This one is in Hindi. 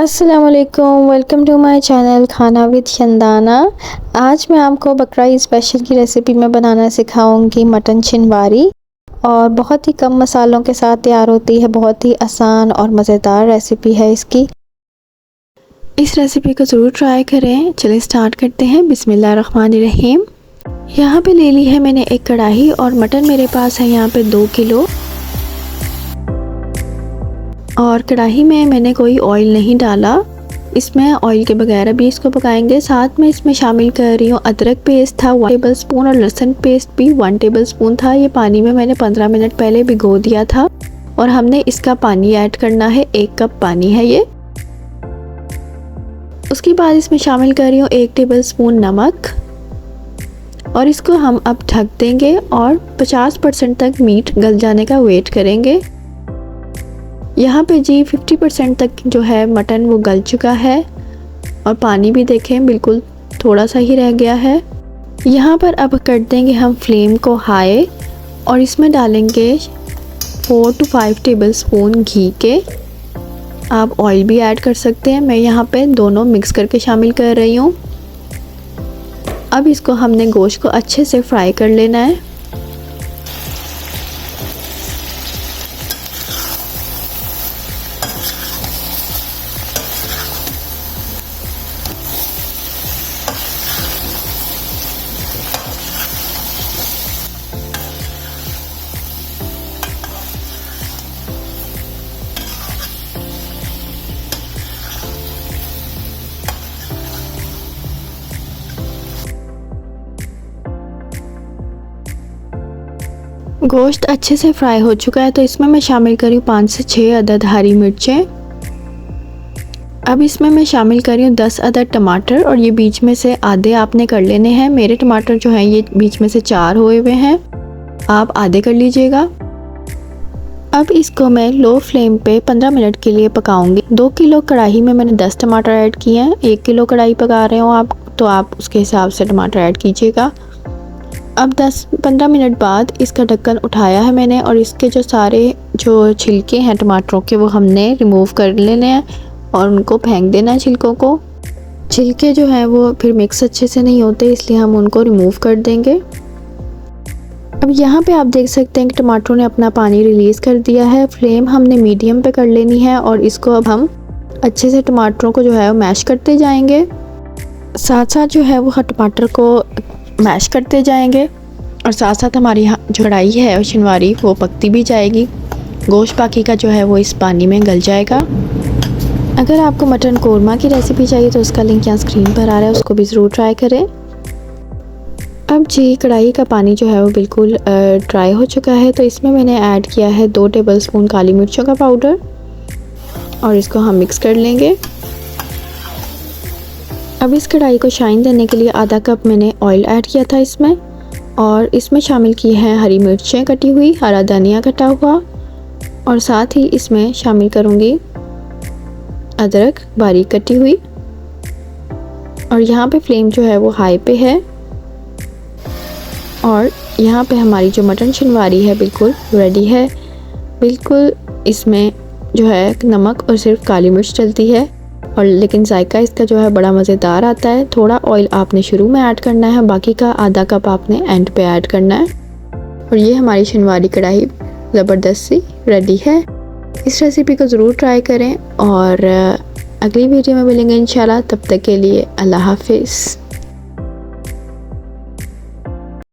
अस्सलामुअलैकुम, वेलकम टू माय चैनल खाना विद शंदाना। आज मैं आपको बकरा स्पेशल की रेसिपी में बनाना सिखाऊंगी मटन छिनवारी, और बहुत ही कम मसालों के साथ तैयार होती है। बहुत ही आसान और मज़ेदार रेसिपी है इसकी। इस रेसिपी को ज़रूर ट्राई करें। चलिए स्टार्ट करते हैं। बिस्मिल्लाहिर्रहमानिर्रहीम। यहाँ पे ले ली है मैंने एक कढ़ाई, और मटन मेरे पास है यहाँ पे 2 किलो। और कढ़ाई में मैंने कोई ऑयल नहीं डाला, इसमें ऑयल के बगैर अभी इसको पकाएंगे। साथ में इसमें शामिल कर रही हूँ अदरक पेस्ट था 1 टेबल स्पून, और लहसुन पेस्ट भी 1 टेबल स्पून था। ये पानी में मैंने 15 मिनट पहले भिगो दिया था, और हमने इसका पानी ऐड करना है। 1 कप पानी है ये। उसके बाद इसमें शामिल कर रही हूँ 1 टेबल स्पून नमक, और इसको हम अब ढक देंगे और 50% तक मीट गल जाने का वेट करेंगे। यहाँ पे जी 50% तक जो है मटन वो गल चुका है, और पानी भी देखें बिल्कुल थोड़ा सा ही रह गया है। यहाँ पर अब कर देंगे हम फ्लेम को हाई, और इसमें डालेंगे 4 to 5 टेबल स्पून घी के। आप ऑयल भी ऐड कर सकते हैं, मैं यहाँ पे दोनों मिक्स करके शामिल कर रही हूँ। अब इसको हमने गोश्त को अच्छे से फ्राई कर लेना है। गोश्त अच्छे से फ्राई हो चुका है, तो इसमें मैं शामिल करी 5 से 6 अदद हरी मिर्चें। अब इसमें मैं शामिल कर रही हूँ 10 अदद टमाटर, और ये बीच में से आधे आपने कर लेने हैं। मेरे टमाटर जो हैं ये बीच में से 4 हुए हुए हैं, आप आधे कर लीजिएगा। अब इसको मैं लो फ्लेम पे 15 मिनट के लिए पकाऊंगी। 2 किलो कढ़ाई में मैंने 10 टमाटर ऐड किए हैं। 1 किलो कढ़ाई पका रहे हो आप, तो आप उसके हिसाब से टमाटर ऐड कीजिएगा। अब 10-15 मिनट बाद इसका ढक्कन उठाया है मैंने, और इसके जो सारे जो छिलके हैं टमाटरों के वो हमने रिमूव कर लेने हैं, और उनको फेंक देना है छिलकों को। छिलके जो हैं वो फिर मिक्स अच्छे से नहीं होते, इसलिए हम उनको रिमूव कर देंगे। अब यहाँ पे आप देख सकते हैं कि टमाटरों ने अपना पानी रिलीज़ कर दिया है। फ्लेम हमने मीडियम पे कर लेनी है, और इसको अब हम अच्छे से टमाटरों को जो है वो मैश करते जाएंगे। साथ साथ जो है वो टमाटर को मैश करते जाएंगे, और साथ साथ हमारी जो कढ़ाई है छिनवारी वो पकती भी जाएगी। गोश्त बाकी का जो है वो इस पानी में गल जाएगा। अगर आपको मटन कोरमा की रेसिपी चाहिए तो उसका लिंक यहाँ स्क्रीन पर आ रहा है, उसको भी ज़रूर ट्राई करें। अब जी कढ़ाई का पानी जो है वो बिल्कुल ड्राई हो चुका है, तो इसमें मैंने ऐड किया है 2 टेबल स्पून काली मिर्चों का पाउडर, और इसको हम मिक्स कर लेंगे। अब इस कढ़ाई को शाइन देने के लिए आधा कप मैंने ऑयल ऐड किया था इसमें, और इसमें शामिल की हैं हरी मिर्चें कटी हुई, हरा धनिया कटा हुआ, और साथ ही इसमें शामिल करूँगी अदरक बारीक कटी हुई। और यहाँ पे फ्लेम जो है वो हाई पे है, और यहाँ पे हमारी जो मटन छिनवारी है बिल्कुल रेडी है। बिल्कुल इसमें जो है नमक और सिर्फ काली मिर्च डलती है, और लेकिन जायका इसका जो है बड़ा मज़ेदार आता है। थोड़ा ऑयल आपने शुरू में ऐड करना है, बाकी का आधा कप आपने एंड पे ऐड करना है। और ये हमारी छिनवारी कढ़ाई ज़बरदस्त सी रेडी है। इस रेसिपी को ज़रूर ट्राई करें, और अगली वीडियो में मिलेंगे इंशाल्लाह। तब तक के लिए अल्लाह हाफिज़।